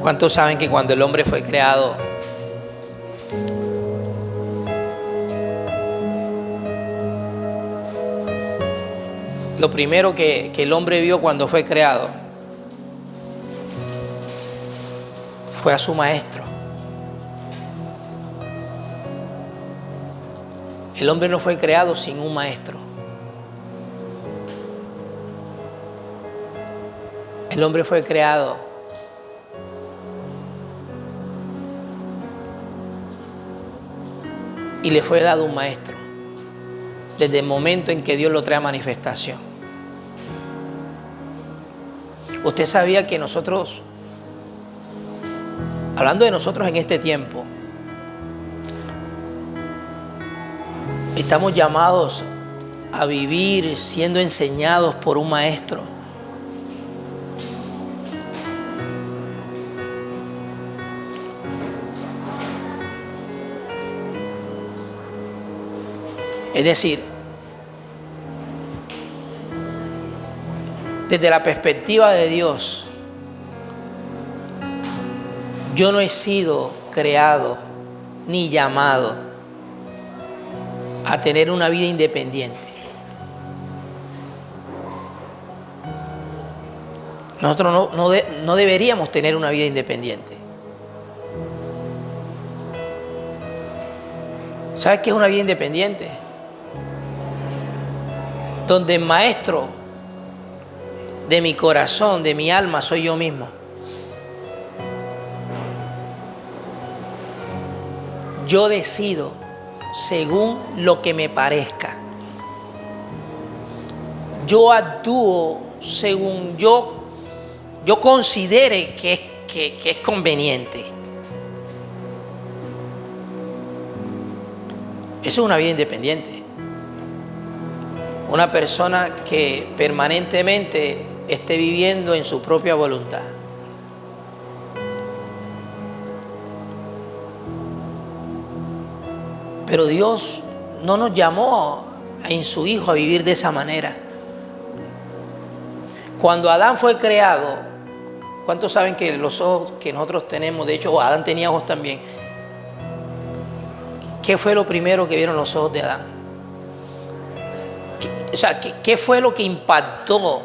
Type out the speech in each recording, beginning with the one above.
¿Cuántos saben que cuando el hombre fue creado, lo primero que el hombre vio cuando fue creado fue a su maestro? El hombre no fue creado sin un maestro. El hombre fue creado y le fue dado un maestro desde el momento en que Dios lo trae a manifestación. Usted sabía que nosotros, hablando de nosotros en este tiempo, estamos llamados a vivir siendo enseñados por un maestro. Es decir, desde la perspectiva de Dios, yo no he sido creado ni llamado a tener una vida independiente. Nosotros no deberíamos tener una vida independiente. ¿Sabes qué es una vida independiente? Donde el maestro de mi corazón, de mi alma, soy yo mismo. Yo decido según lo que me parezca. Yo actúo según yo considere que es conveniente. Eso es una vida independiente. Una persona que permanentemente esté viviendo en su propia voluntad. Pero Dios no nos llamó en su Hijo a vivir de esa manera. Cuando Adán fue creado, ¿cuántos saben que los ojos que nosotros tenemos, de hecho Adán tenía ojos también? ¿Qué fue lo primero que vieron los ojos de Adán? O sea, ¿qué fue lo que impactó?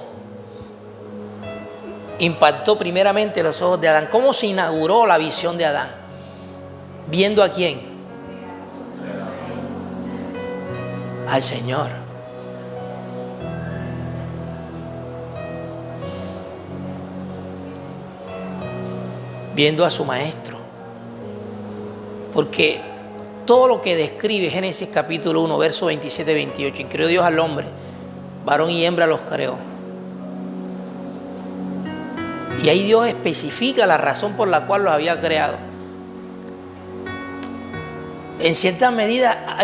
Impactó primeramente los ojos de Adán. ¿Cómo se inauguró la visión de Adán? ¿Viendo a quién? Al Señor. Viendo a su maestro. Porque todo lo que describe Génesis capítulo 1, verso 27-28, y creó Dios al hombre, varón y hembra los creó. Y ahí Dios especifica la razón por la cual los había creado. En cierta medida,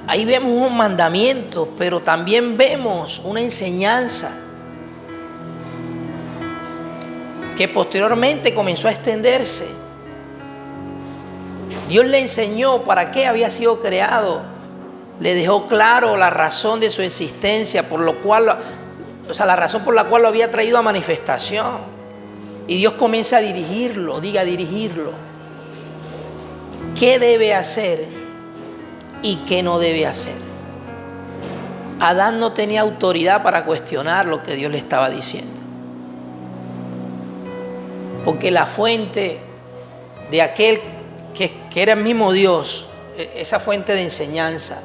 ahí vemos unos mandamientos, pero también vemos una enseñanza que posteriormente comenzó a extenderse. Dios le enseñó para qué había sido creado. Le dejó claro la razón de su existencia, por lo cual, la razón por la cual lo había traído a manifestación. Y Dios comienza a dirigirlo, dirigirlo. ¿Qué debe hacer y qué no debe hacer? Adán no tenía autoridad para cuestionar lo que Dios le estaba diciendo. Porque la fuente de aquel que era el mismo Dios, esa fuente de enseñanza,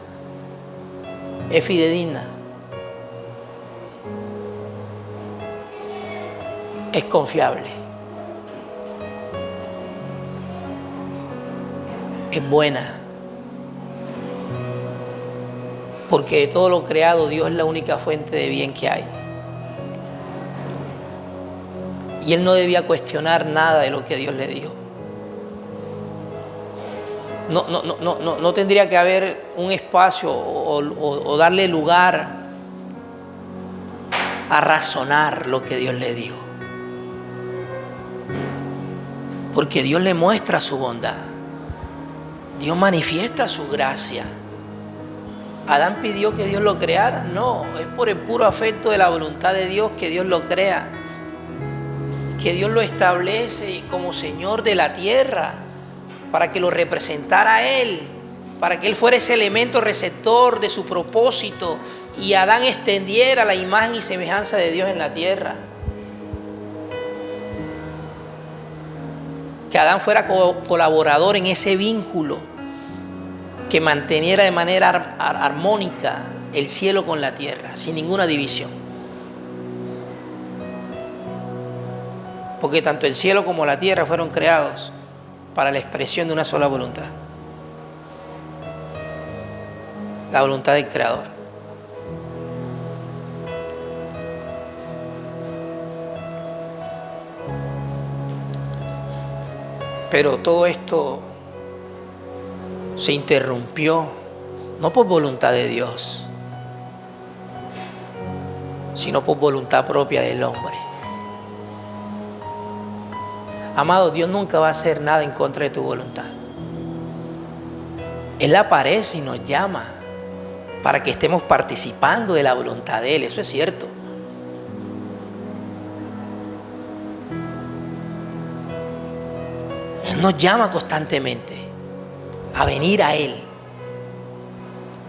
es fidedigna, es confiable, es buena, porque de todo lo creado Dios es la única fuente de bien que hay. Y él no debía cuestionar nada de lo que Dios le dijo. No tendría que haber un espacio o darle lugar a razonar lo que Dios le dijo. Porque Dios le muestra su bondad. Dios manifiesta su gracia. ¿Adán pidió que Dios lo creara? No, es por el puro afecto de la voluntad de Dios que Dios lo crea, que Dios lo establece como Señor de la tierra, para que lo representara a Él, para que Él fuera ese elemento receptor de su propósito y Adán extendiera la imagen y semejanza de Dios en la tierra. Que Adán fuera colaborador en ese vínculo que manteniera de manera armónica el cielo con la tierra, sin ninguna división. Porque tanto el cielo como la tierra fueron creados para la expresión de una sola voluntad. La voluntad del Creador. Pero todo esto se interrumpió, no por voluntad de Dios, sino por voluntad propia del hombre. Amado, Dios nunca va a hacer nada en contra de tu voluntad. Él aparece y nos llama para que estemos participando de la voluntad de Él, eso es cierto. Él nos llama constantemente a venir a Él.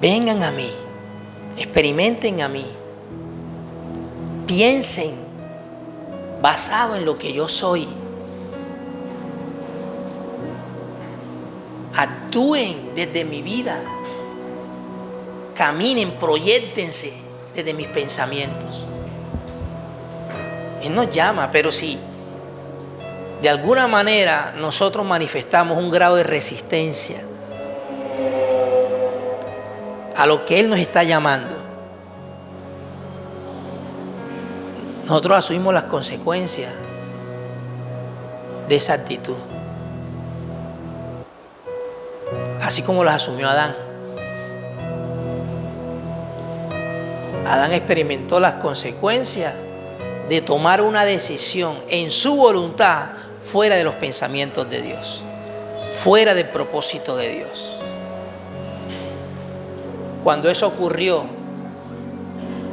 Vengan a mí, experimenten a mí, piensen basado en lo que yo soy. Actúen desde mi vida, caminen, proyéctense desde mis pensamientos. Él nos llama, pero si de alguna manera nosotros manifestamos un grado de resistencia a lo que Él nos está llamando, nosotros asumimos las consecuencias de esa actitud, así como las asumió Adán. Adán experimentó las consecuencias de tomar una decisión en su voluntad fuera de los pensamientos de Dios, fuera del propósito de Dios. Cuando eso ocurrió,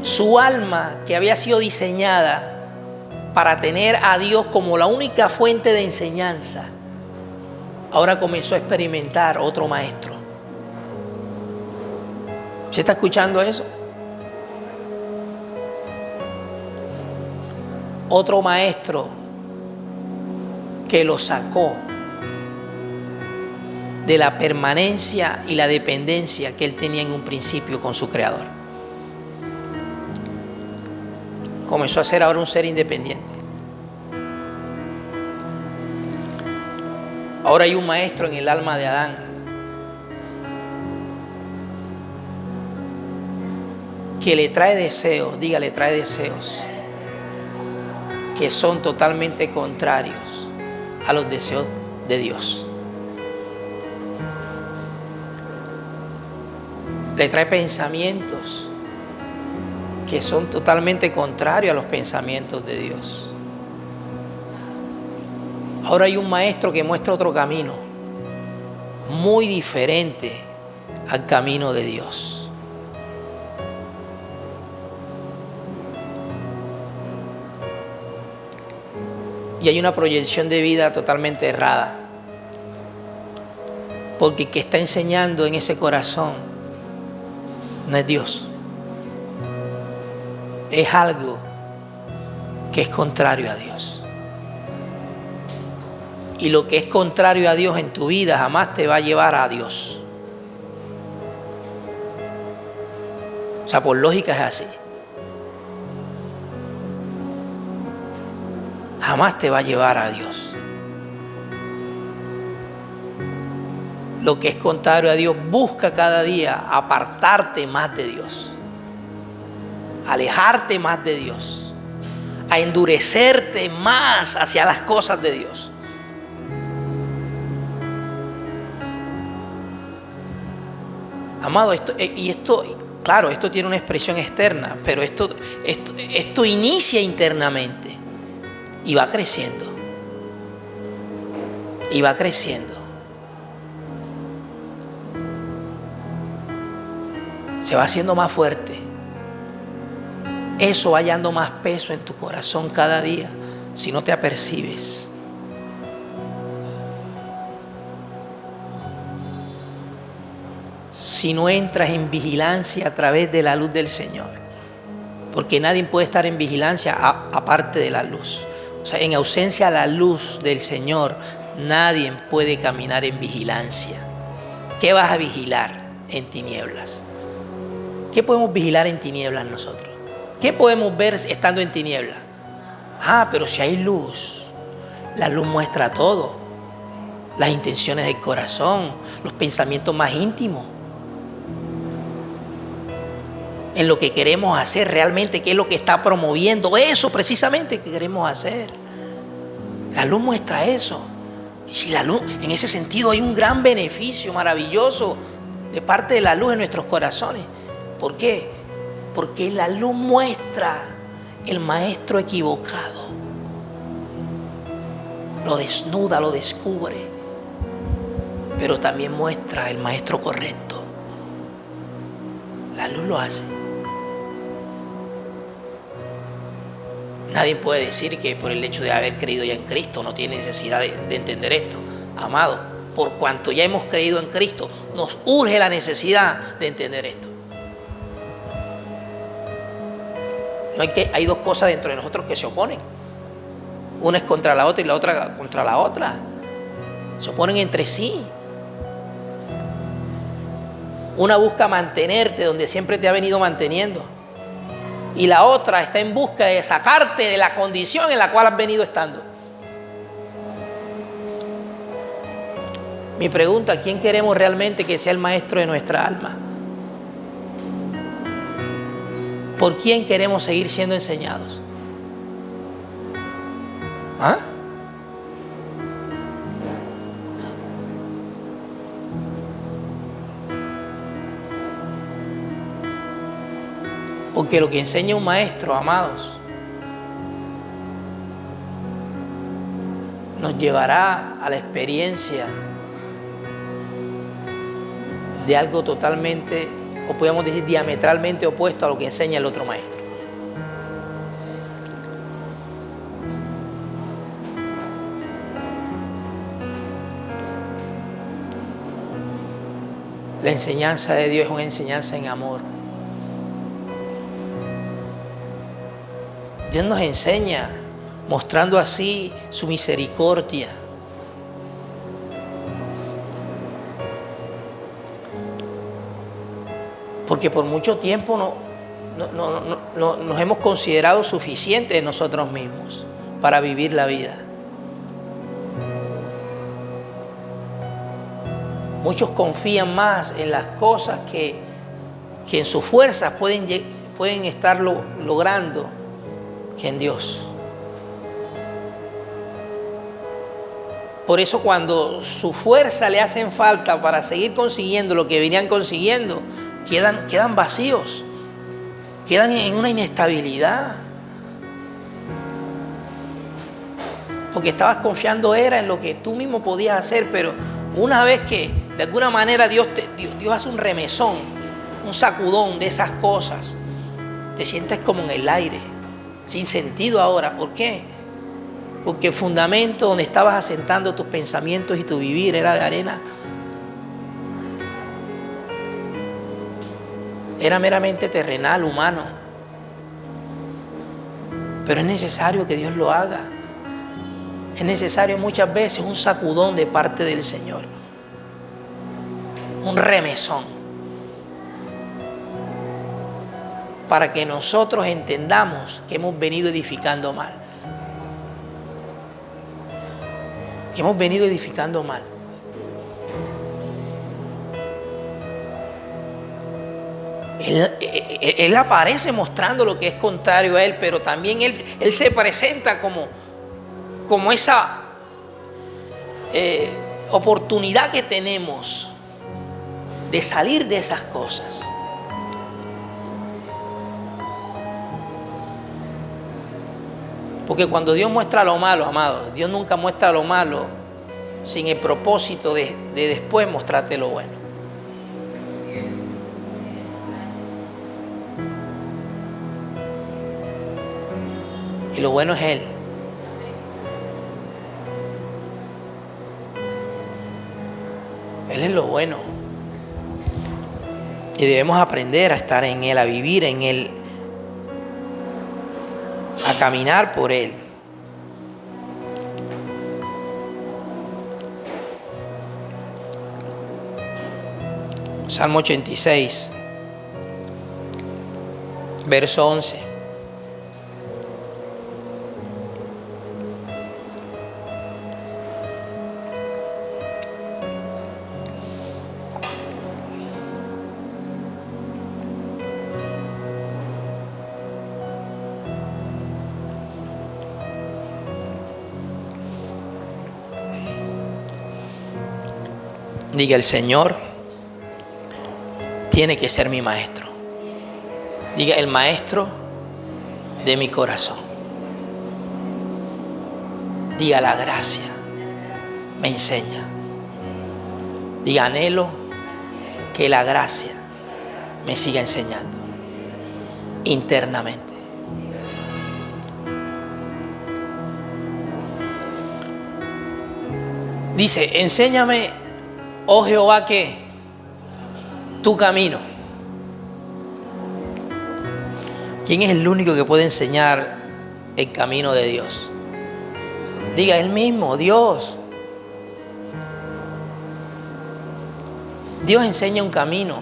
su alma, que había sido diseñada para tener a Dios como la única fuente de enseñanza, ahora comenzó a experimentar otro maestro. ¿Se está escuchando eso? Otro maestro que lo sacó de la permanencia y la dependencia que él tenía en un principio con su Creador. Comenzó a ser ahora un ser independiente. Ahora hay un maestro en el alma de Adán que le trae deseos, le trae deseos que son totalmente contrarios a los deseos de Dios. Le trae pensamientos que son totalmente contrarios a los pensamientos de Dios. Ahora hay un maestro que muestra otro camino, muy diferente al camino de Dios. Y hay una proyección de vida totalmente errada, porque el que está enseñando en ese corazón no es Dios, es algo que es contrario a Dios. Y lo que es contrario a Dios en tu vida jamás te va a llevar a Dios. O sea, por lógica es así. Jamás te va a llevar a Dios. Lo que es contrario a Dios, busca cada día apartarte más de Dios, alejarte más de Dios, a endurecerte más hacia las cosas de Dios. Amado, claro, esto tiene una expresión externa, pero esto inicia internamente. Y va creciendo. Y va creciendo. se va haciendo más fuerte. Eso va hallando más peso en tu corazón cada día si no te apercibes. Si no entras en vigilancia a través de la luz del Señor. Porque nadie puede estar en vigilancia aparte de la luz. O sea, en ausencia a la luz del Señor, nadie puede caminar en vigilancia. ¿Qué vas a vigilar en tinieblas? ¿Qué podemos vigilar en tinieblas nosotros? ¿Qué podemos ver estando en tinieblas? Pero si hay luz, la luz muestra todo. Las intenciones del corazón, los pensamientos más íntimos. En lo que queremos hacer realmente, qué es lo que está promoviendo eso precisamente que queremos hacer. La luz muestra eso. Y si la luz, en ese sentido hay un gran beneficio maravilloso de parte de la luz en nuestros corazones. ¿Por qué? Porque la luz muestra el maestro equivocado. Lo desnuda, lo descubre. Pero también muestra el maestro correcto. La luz lo hace. Nadie puede decir que por el hecho de haber creído ya en Cristo no tiene necesidad de entender esto. Amado, por cuanto ya hemos creído en Cristo, nos urge la necesidad de entender esto. Hay dos cosas dentro de nosotros que se oponen. Una es contra la otra y la otra contra la otra. Se oponen entre sí. Una busca mantenerte donde siempre te ha venido manteniendo. Y la otra está en busca de sacarte de la condición en la cual has venido estando. Mi pregunta, ¿quién queremos realmente que sea el maestro de nuestra alma? ¿Por quién queremos seguir siendo enseñados? Porque lo que enseña un maestro, amados, nos llevará a la experiencia de algo totalmente, o podemos decir diametralmente opuesto a lo que enseña el otro maestro. La enseñanza de Dios es una enseñanza en amor. Dios nos enseña mostrando así su misericordia. Porque por mucho tiempo no nos hemos considerado suficientes de nosotros mismos para vivir la vida. Muchos confían más en las cosas que en sus fuerzas pueden estar logrando que en Dios. Por eso cuando su fuerza le hacen falta para seguir consiguiendo lo que venían consiguiendo, quedan vacíos, quedan en una inestabilidad. Porque estabas confiando era en lo que tú mismo podías hacer, pero una vez que de alguna manera Dios hace un remesón, un sacudón de esas cosas, te sientes como en el aire, sin sentido ahora. ¿Por qué? Porque el fundamento donde estabas asentando tus pensamientos y tu vivir era de arena. Era meramente terrenal, humano. Pero es necesario que Dios lo haga. Es necesario muchas veces un sacudón de parte del Señor. Un remesón. Para que nosotros entendamos que hemos venido edificando mal. Que hemos venido edificando mal. Él aparece mostrando lo que es contrario a Él, pero también Él se presenta como esa oportunidad que tenemos de salir de esas cosas. Porque cuando Dios muestra lo malo, amados, Dios nunca muestra lo malo sin el propósito de después mostrarte lo bueno. Y lo bueno es Él. Él es lo bueno. Y debemos aprender a estar en Él, a vivir en Él, a caminar por Él. Salmo 86, verso 11. Diga: el Señor tiene que ser mi maestro. Diga: el maestro de mi corazón. Diga: la gracia me enseña. Diga: anhelo que la gracia me siga enseñando internamente. Dice: enséñame, oh Jehová, que tu camino. ¿Quién es el único que puede enseñar el camino de Dios? Diga: Él mismo, Dios. Dios enseña un camino.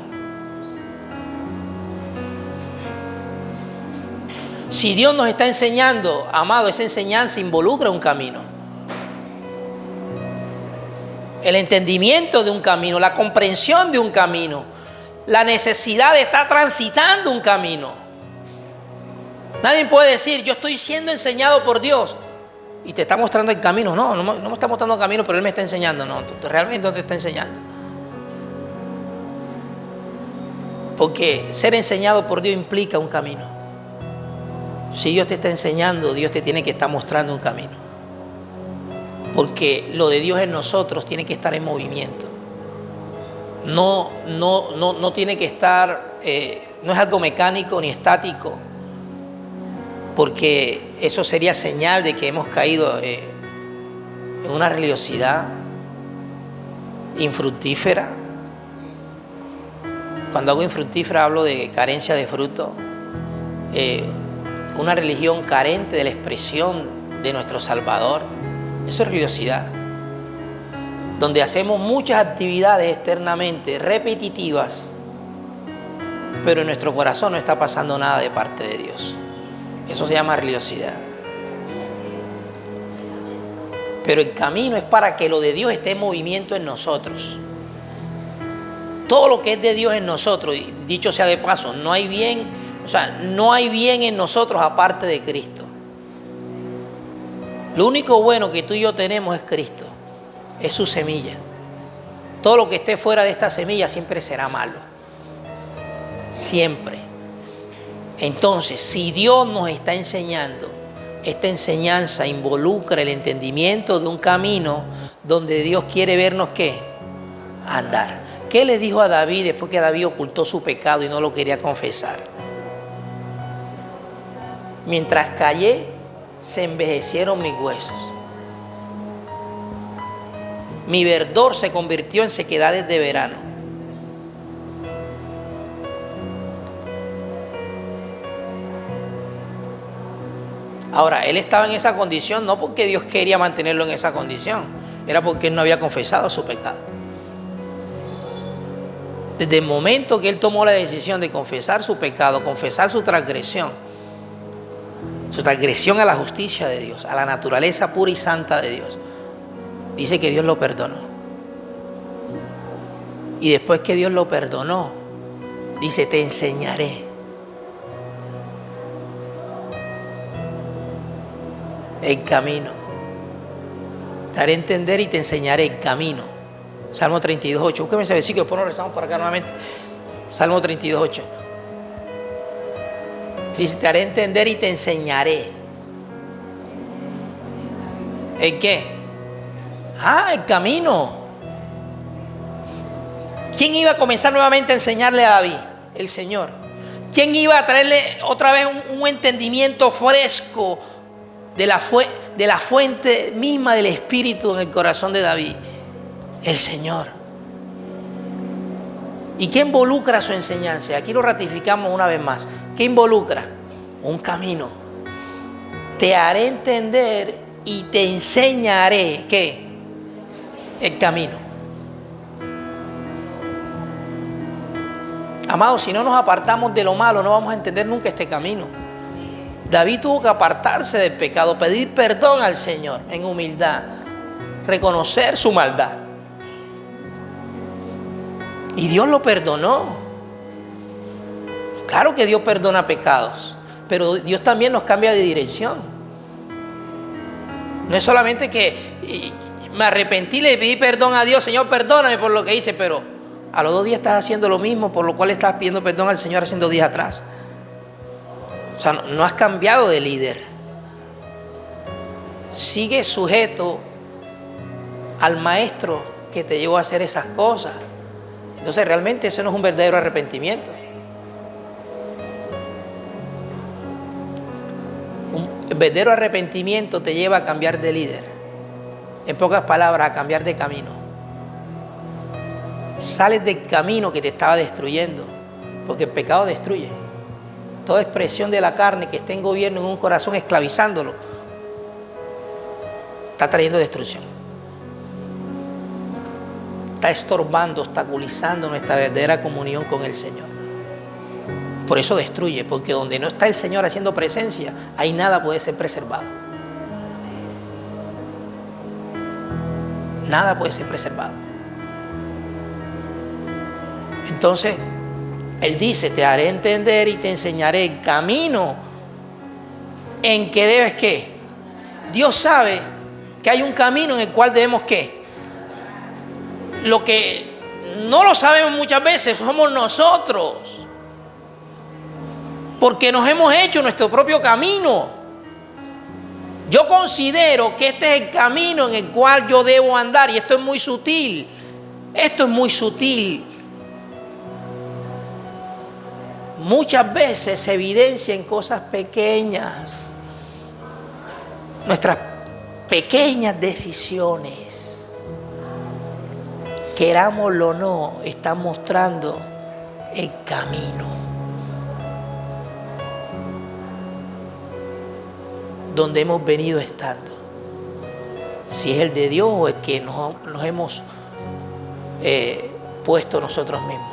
Si Dios nos está enseñando, amado, esa enseñanza involucra un camino. El entendimiento de un camino, la comprensión de un camino, la necesidad de estar transitando un camino. Nadie puede decir: yo estoy siendo enseñado por Dios y te está mostrando el camino. No me está mostrando el camino, pero Él me está enseñando. No, realmente no te está enseñando. Porque ser enseñado por Dios implica un camino. Si Dios te está enseñando, Dios te tiene que estar mostrando un camino. Porque lo de Dios en nosotros tiene que estar en movimiento. No tiene que estar, no es algo mecánico ni estático, porque eso sería señal de que hemos caído en una religiosidad infructífera. Cuando hago infructífera hablo de carencia de fruto, una religión carente de la expresión de nuestro Salvador. Eso es religiosidad, donde hacemos muchas actividades externamente repetitivas, pero en nuestro corazón no está pasando nada de parte de Dios. Eso se llama religiosidad. Pero el camino es para que lo de Dios esté en movimiento en nosotros. Todo lo que es de Dios en nosotros, y dicho sea de paso, no hay bien en nosotros aparte de Cristo. Lo único bueno que tú y yo tenemos es Cristo, es su semilla. Todo lo que esté fuera de esta semilla siempre será malo. Siempre. Entonces, si Dios nos está enseñando, esta enseñanza involucra el entendimiento de un camino donde Dios quiere vernos ¿qué? Andar. ¿Qué le dijo a David después que David ocultó su pecado y no lo quería confesar? Mientras callé, se envejecieron mis huesos. Mi verdor se convirtió en sequedades de verano. Ahora, él estaba en esa condición no porque Dios quería mantenerlo en esa condición, era porque él no había confesado su pecado. Desde el momento que él tomó la decisión de confesar su pecado, confesar su transgresión a la justicia de Dios, a la naturaleza pura y santa de Dios, dice que Dios lo perdonó. Y después que Dios lo perdonó, dice: te enseñaré el camino. Te haré entender y te enseñaré el camino. Salmo 32:8. Búsqueme ese versículo, después nos rezamos por acá nuevamente. Salmo 32:8. Dice: te haré entender y te enseñaré. ¿El qué? El camino. ¿Quién iba a comenzar nuevamente a enseñarle a David? El Señor. ¿Quién iba a traerle otra vez un entendimiento fresco de la fuente misma del Espíritu en el corazón de David, el Señor. ¿Y qué involucra su enseñanza? Aquí lo ratificamos una vez más. ¿Qué involucra? Un camino. Te haré entender y te enseñaré, ¿qué? El camino. Amados, si no nos apartamos de lo malo, no vamos a entender nunca este camino. David tuvo que apartarse del pecado, pedir perdón al Señor en humildad, reconocer su maldad. Y Dios lo perdonó. Claro que Dios perdona pecados, pero Dios también nos cambia de dirección. No es solamente que me arrepentí, le pedí perdón a Dios, Señor, perdóname por lo que hice, pero a los 2 días estás haciendo lo mismo por lo cual estás pidiendo perdón al Señor hace 2 días atrás. O sea, no has cambiado de líder. Sigue sujeto al maestro que te llevó a hacer esas cosas. Entonces realmente eso no es un verdadero arrepentimiento. Un verdadero arrepentimiento te lleva a cambiar de líder. En pocas palabras, a cambiar de camino. Sales del camino que te estaba destruyendo, porque el pecado destruye. Toda expresión de la carne que esté en gobierno en un corazón esclavizándolo, está trayendo destrucción. Está estorbando, obstaculizando nuestra verdadera comunión con el Señor. Por eso destruye, porque donde no está el Señor haciendo presencia, ahí nada puede ser preservado. Nada puede ser preservado. Entonces, Él dice, te haré entender y te enseñaré el camino en que debes ¿qué? Dios sabe que hay un camino en el cual debemos ¿qué? Lo que no lo sabemos muchas veces somos nosotros, porque nos hemos hecho nuestro propio camino. Yo considero que este es el camino en el cual yo debo andar, y esto es muy sutil. Esto es muy sutil. Muchas veces se evidencia en cosas pequeñas. Nuestras pequeñas decisiones, querámoslo o no, están mostrando el camino donde hemos venido estando. Si es el de Dios o el que nos hemos puesto nosotros mismos.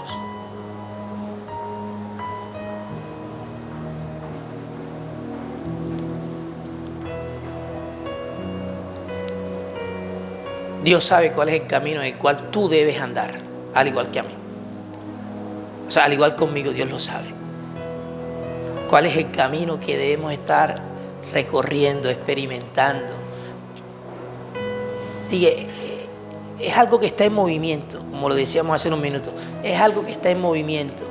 Dios sabe cuál es el camino en el cual tú debes andar, al igual que a mí. O sea, al igual conmigo, Dios lo sabe. ¿Cuál es el camino que debemos estar recorriendo, experimentando? Diga, es algo que está en movimiento, como lo decíamos hace unos minutos. Es algo que está en movimiento.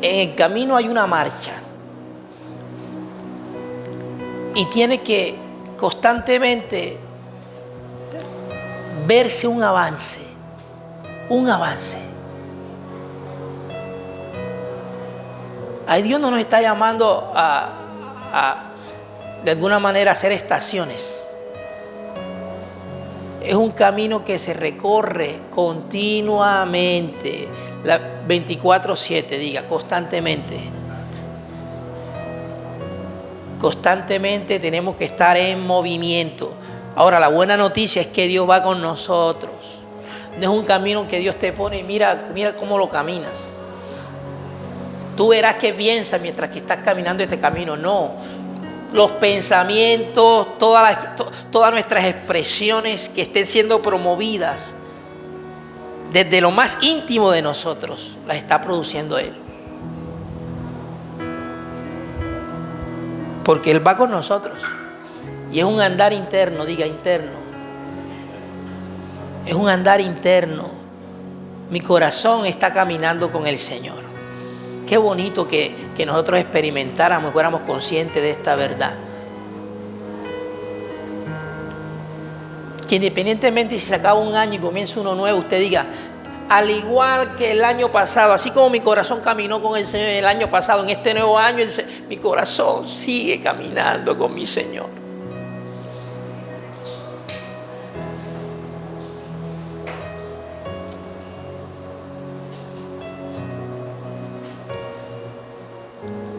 En el camino hay una marcha. Y tiene que constantemente verse un avance. Un avance. Ahí Dios no nos está llamando de alguna manera a hacer estaciones. Es un camino que se recorre continuamente, 24/7, diga, constantemente. Constantemente tenemos que estar en movimiento. Ahora, la buena noticia es que Dios va con nosotros. No es un camino que Dios te pone y mira cómo lo caminas. Tú verás qué piensas mientras que estás caminando este camino. No. Los pensamientos, todas nuestras expresiones que estén siendo promovidas desde lo más íntimo de nosotros, las está produciendo Él. Porque Él va con nosotros. Y es un andar interno, diga interno. Es un andar interno. Mi corazón está caminando con el Señor. Qué bonito que nosotros experimentáramos y fuéramos conscientes de esta verdad. Que independientemente si se acaba un año y comienza uno nuevo, usted diga, al igual que el año pasado, así como mi corazón caminó con el Señor el año pasado, en este nuevo año mi corazón sigue caminando con mi Señor.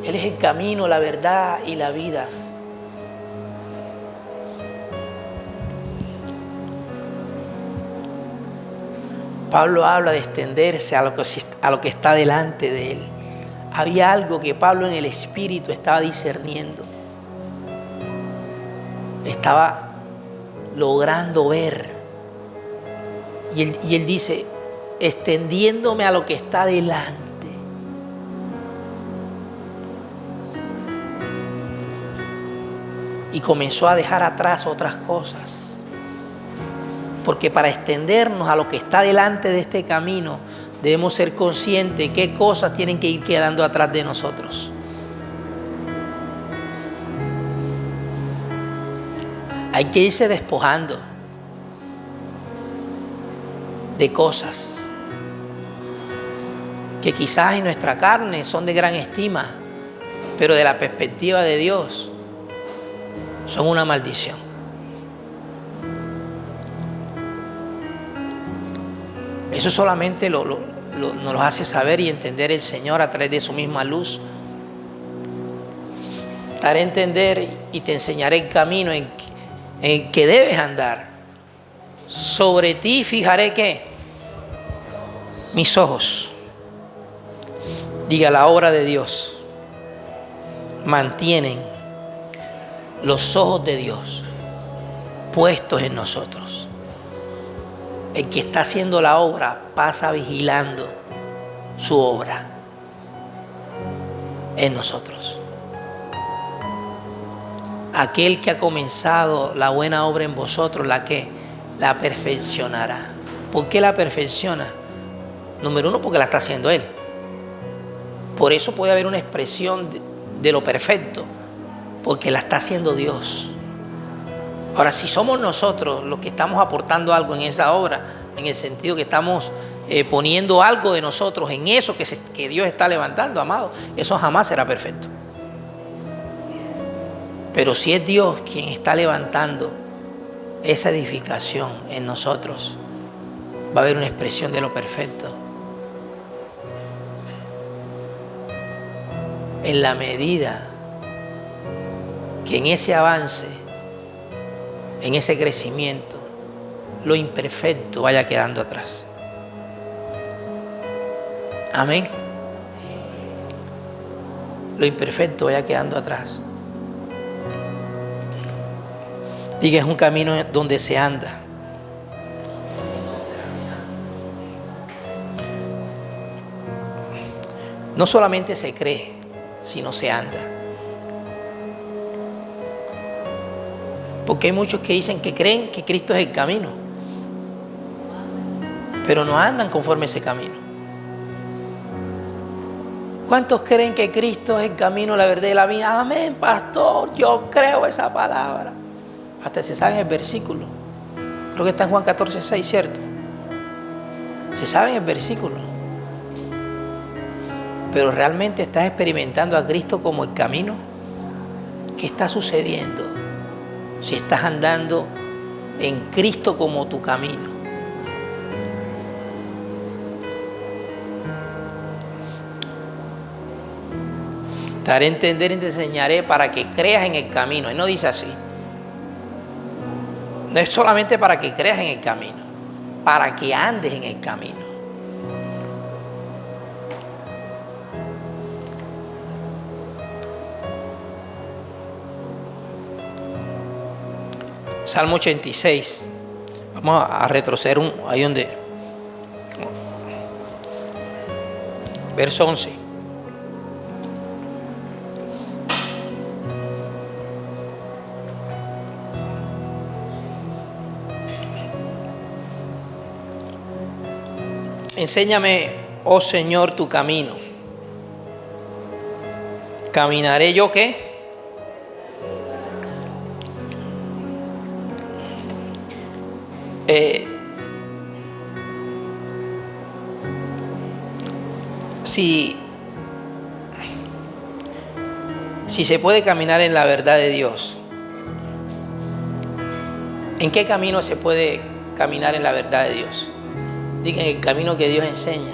Él es el camino, la verdad y la vida. Pablo habla de extenderse a lo que está delante de él. Había algo que Pablo en el Espíritu estaba discerniendo. Estaba logrando ver. Y él dice, extendiéndome a lo que está delante. Y comenzó a dejar atrás otras cosas. Porque para extendernos a lo que está delante de este camino, debemos ser conscientes de qué cosas tienen que ir quedando atrás de nosotros. Hay que irse despojando de cosas que quizás en nuestra carne son de gran estima, pero de la perspectiva de Dios son una maldición. Eso solamente nos lo hace saber y entender el Señor a través de su misma luz. Te haré entender y te enseñaré el camino en que debes andar. Sobre ti fijaré ¿qué? Mis ojos. Diga, la obra de Dios mantienen los ojos de Dios puestos en nosotros. El que está haciendo la obra pasa vigilando su obra en nosotros. Aquel que ha comenzado la buena obra en vosotros, la perfeccionará. ¿Por qué la perfecciona? Número uno, porque la está haciendo Él. Por eso puede haber una expresión de lo perfecto, porque la está haciendo Dios. Ahora, si somos nosotros los que estamos aportando algo en esa obra, en el sentido que estamos poniendo algo de nosotros en eso que Dios está levantando, amado, eso jamás será perfecto. Pero si es Dios quien está levantando esa edificación en nosotros, va a haber una expresión de lo perfecto. En la medida que en ese avance, en ese crecimiento, lo imperfecto vaya quedando atrás. Amén. Lo imperfecto vaya quedando atrás. Diga, es un camino donde se anda. No solamente se cree, sino se anda. Porque hay muchos que dicen que creen que Cristo es el camino, pero no andan conforme a ese camino. ¿Cuántos creen que Cristo es el camino, la verdad y la vida? Amén, pastor, yo creo esa palabra. Hasta se sabe el versículo. Creo que está en Juan 14:6, ¿cierto? Se sabe el versículo. Pero realmente estás experimentando a Cristo como el camino. ¿Qué está sucediendo si estás andando en Cristo como tu camino? Te haré entender y te enseñaré para que creas en el camino. Él no dice así. No es solamente para que creas en el camino, para que andes en el camino. Salmo 86. Vamos a retroceder ahí donde. Verso 11. Enséñame, oh Señor, tu camino. ¿Caminaré yo qué? Si se puede caminar en la verdad de Dios, ¿en qué camino se puede caminar en la verdad de Dios? Diga, en el camino que Dios enseña.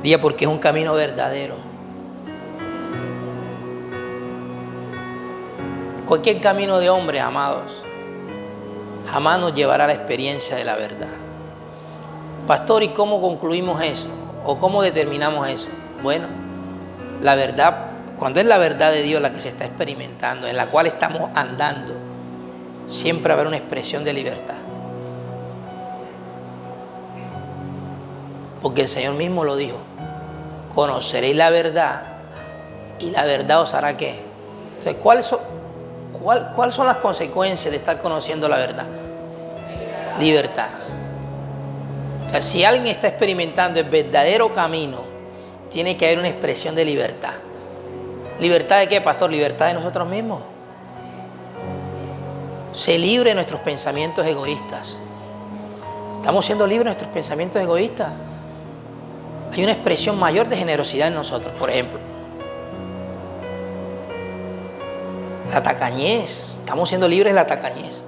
Diga, porque es un camino verdadero. Cualquier camino de hombres, amados, jamás nos llevará a la experiencia de la verdad. Pastor, ¿y cómo concluimos eso? ¿O cómo determinamos eso? Bueno, la verdad, cuando es la verdad de Dios la que se está experimentando, en la cual estamos andando, siempre habrá una expresión de libertad. Porque el Señor mismo lo dijo: conoceréis la verdad y la verdad os hará ¿qué? Entonces, ¿cuáles son las consecuencias de estar conociendo la verdad? Libertad. O sea, si alguien está experimentando el verdadero camino, tiene que haber una expresión de libertad. ¿Libertad de qué, pastor? Libertad de nosotros mismos. Se libre de nuestros pensamientos egoístas. Estamos siendo libres de nuestros pensamientos egoístas. Hay una expresión mayor de generosidad en nosotros, por ejemplo. La tacañez. Estamos siendo libres de la tacañez.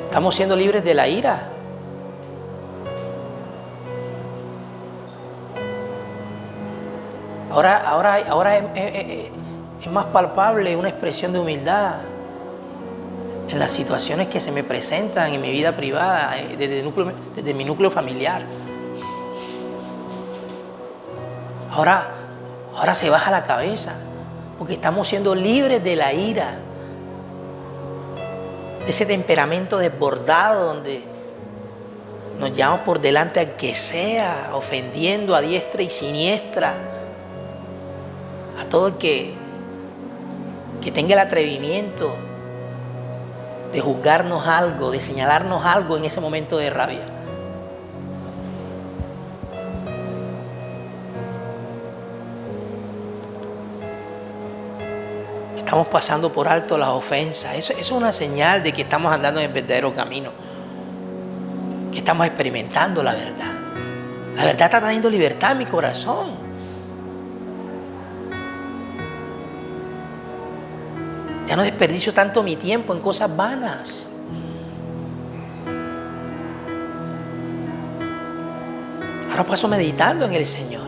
Estamos siendo libres de la ira. Ahora es más palpable una expresión de humildad en las situaciones que se me presentan en mi vida privada, desde mi núcleo familiar. Ahora se baja la cabeza, porque estamos siendo libres de la ira, de ese temperamento desbordado donde nos llevamos por delante al que sea, ofendiendo a diestra y siniestra a todo el que tenga el atrevimiento de juzgarnos algo, de señalarnos algo en ese momento de rabia. Estamos pasando por alto las ofensas. Eso es una señal de que estamos andando en el verdadero camino, que estamos experimentando la verdad. La verdad está trayendo libertad a mi corazón. Ya no desperdicio tanto mi tiempo en cosas vanas. Ahora paso meditando en el Señor,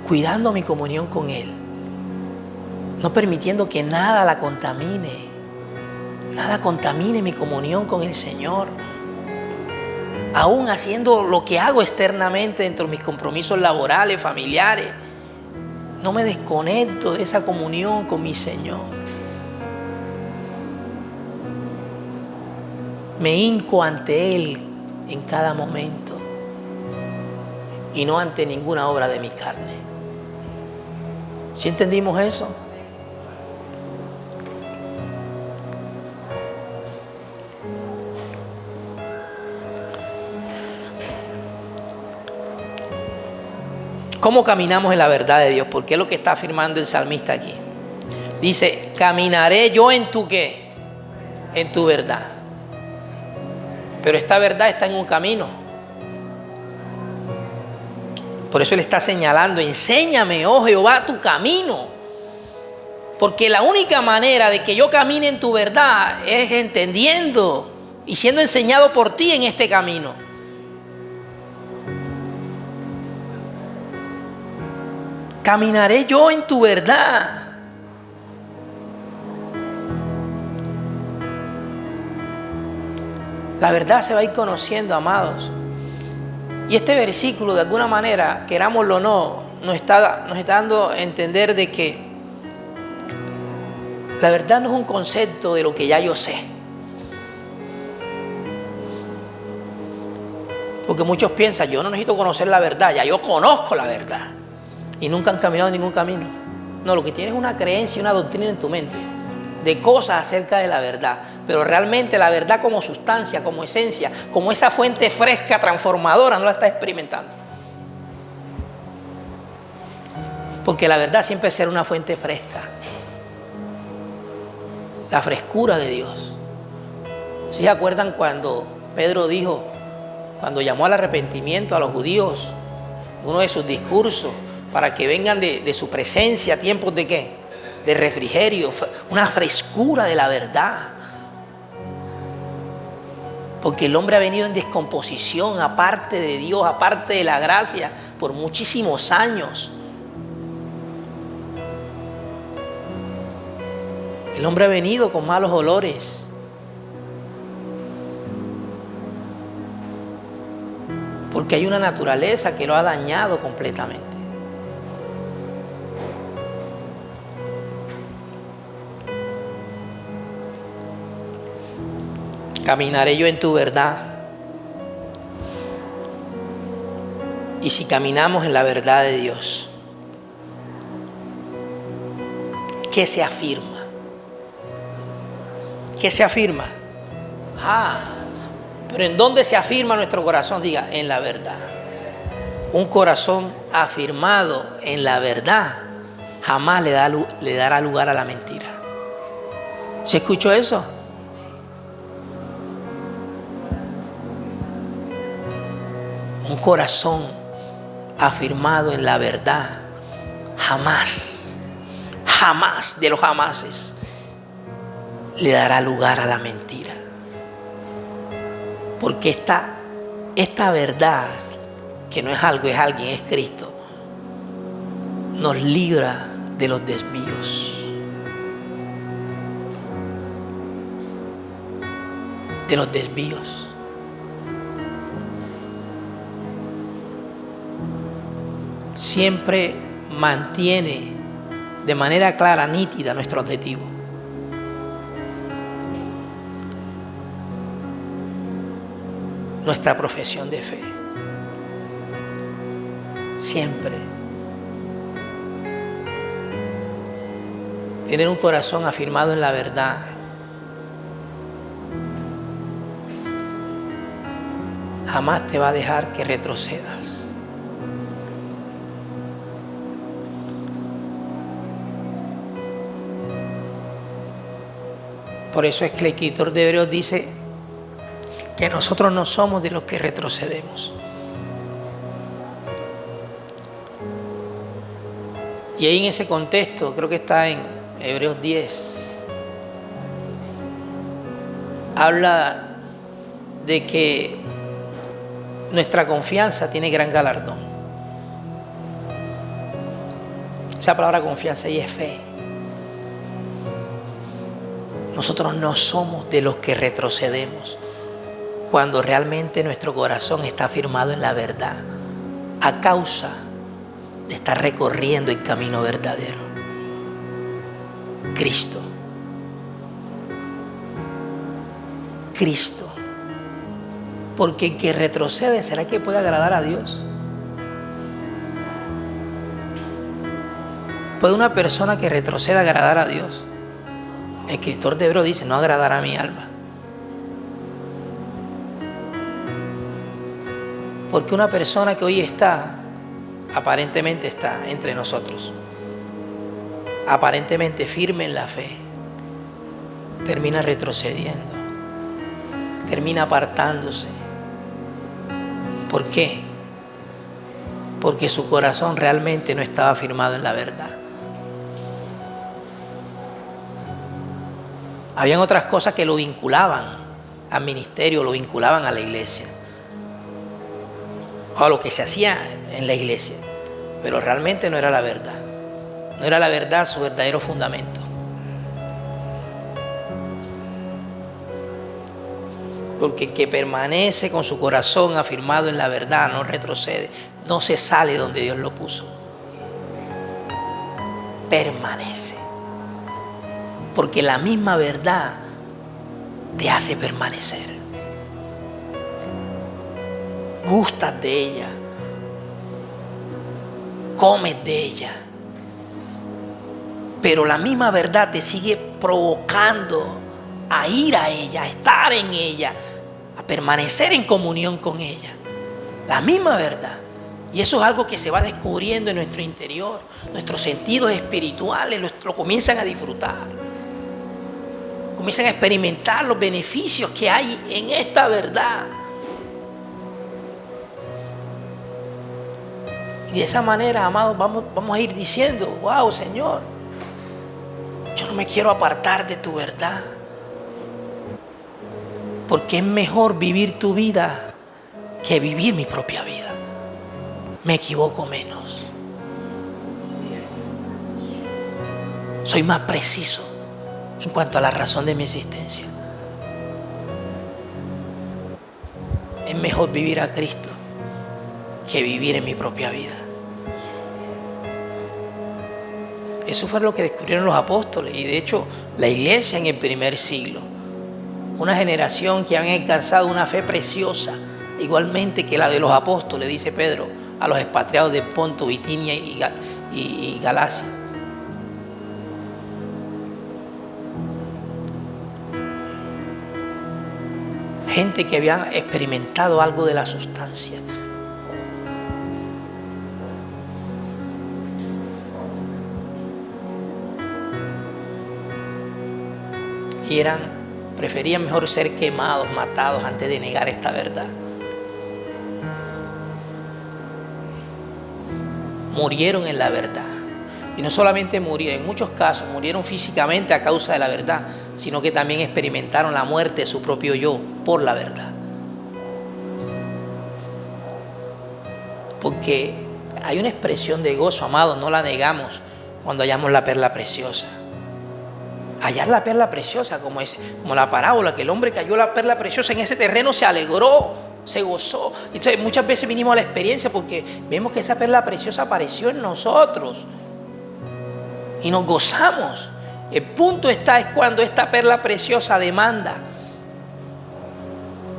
cuidando mi comunión con Él, no permitiendo que nada la contamine, nada contamine mi comunión con el Señor. Aún haciendo lo que hago externamente dentro de mis compromisos laborales, familiares, no me desconecto de esa comunión con mi Señor. Me hinco ante Él en cada momento y no ante ninguna obra de mi carne. ¿Sí entendimos eso? ¿Cómo caminamos en la verdad de Dios? Porque es lo que está afirmando el salmista aquí. Dice, caminaré yo en tu ¿qué? En tu verdad. Pero esta verdad está en un camino. Por eso él está señalando, enséñame, oh Jehová, tu camino. Porque la única manera de que yo camine en tu verdad es entendiendo y siendo enseñado por ti en este camino. Caminaré yo en tu verdad. La verdad se va a ir conociendo, amados. Y este versículo, de alguna manera, querámoslo o no, nos está dando a entender de que la verdad no es un concepto de lo que ya yo sé. Porque muchos piensan, yo no necesito conocer la verdad, ya yo conozco la verdad. Y nunca han caminado ningún camino. No, lo que tienes es una creencia y una doctrina en tu mente de cosas acerca de la verdad. Pero realmente la verdad como sustancia, como esencia, como esa fuente fresca, transformadora, no la estás experimentando. Porque la verdad siempre será una fuente fresca. La frescura de Dios. ¿Sí se acuerdan cuando Pedro dijo, cuando llamó al arrepentimiento a los judíos, en uno de sus discursos, para que vengan de su presencia, tiempos de qué? De refrigerio, una frescura de la verdad? Porque el hombre ha venido en descomposición, aparte de Dios, aparte de la gracia, por muchísimos años. El hombre ha venido con malos olores. Porque hay una naturaleza que lo ha dañado completamente. Caminaré yo en tu verdad. Y si caminamos en la verdad de Dios, ¿qué se afirma? ¿Qué se afirma? Pero ¿en dónde se afirma nuestro corazón? Diga, en la verdad. Un corazón afirmado en la verdad jamás le dará lugar a la mentira. ¿Se escuchó eso? Un corazón afirmado en la verdad jamás de los jamases le dará lugar a la mentira. Porque esta verdad, que no es algo, es alguien, es Cristo, nos libra de los desvíos. De los desvíos. Siempre mantiene de manera clara, nítida, nuestro objetivo. Nuestra profesión de fe. Siempre. Tener un corazón afirmado en la verdad. Jamás te va a dejar que retrocedas. Por eso es que el escritor de Hebreos dice que nosotros no somos de los que retrocedemos. Y ahí en ese contexto, creo que está en Hebreos 10, habla de que nuestra confianza tiene gran galardón. Esa palabra confianza ahí es fe. Nosotros no somos de los que retrocedemos cuando realmente nuestro corazón está firmado en la verdad, a causa de estar recorriendo el camino verdadero. Cristo. Cristo. Porque el que retrocede, ¿será que puede agradar a Dios? ¿Puede una persona que retroceda agradar a Dios? El escritor de Hebreos dice, no agradará a mi alma. Porque una persona que hoy aparentemente está entre nosotros, aparentemente firme en la fe, termina retrocediendo, termina apartándose. ¿Por qué? Porque su corazón realmente no estaba firmado en la verdad. Habían otras cosas que lo vinculaban al ministerio, lo vinculaban a la iglesia, o a lo que se hacía en la iglesia, pero realmente no era la verdad. No era la verdad su verdadero fundamento. Porque el que permanece con su corazón afirmado en la verdad no retrocede, no se sale donde Dios lo puso. Permanece. Porque la misma verdad te hace permanecer. Gustas de ella. Comes de ella. Pero la misma verdad te sigue provocando a ir a ella, a estar en ella, a permanecer en comunión con ella. La misma verdad. Y eso es algo que se va descubriendo en nuestro interior. Nuestros sentidos espirituales lo comienzan a disfrutar. Comiencen a experimentar los beneficios que hay en esta verdad. Y de esa manera, amados, vamos a ir diciendo, wow, Señor, yo no me quiero apartar de tu verdad. Porque es mejor vivir tu vida que vivir mi propia vida. Me equivoco menos. Soy más preciso en cuanto a la razón de mi existencia. Es mejor vivir a Cristo que vivir en mi propia vida. Eso fue lo que descubrieron los apóstoles y de hecho la iglesia en el primer siglo. Una generación que han alcanzado una fe preciosa, igualmente que la de los apóstoles, dice Pedro, a los expatriados de Ponto, Bitinia y Galacia. Gente que habían experimentado algo de la sustancia. Y preferían mejor ser quemados, matados, antes de negar esta verdad. Murieron en la verdad. Y no solamente murieron, en muchos casos murieron físicamente a causa de la verdad, sino que también experimentaron la muerte de su propio yo por la verdad. Porque hay una expresión de gozo, amados, no la negamos cuando hallamos la perla preciosa. Hallar la perla preciosa, como la parábola, que el hombre que halló la perla preciosa en ese terreno se alegró, se gozó. Entonces muchas veces vinimos a la experiencia porque vemos que esa perla preciosa apareció en nosotros y nos gozamos. El punto es cuando esta perla preciosa demanda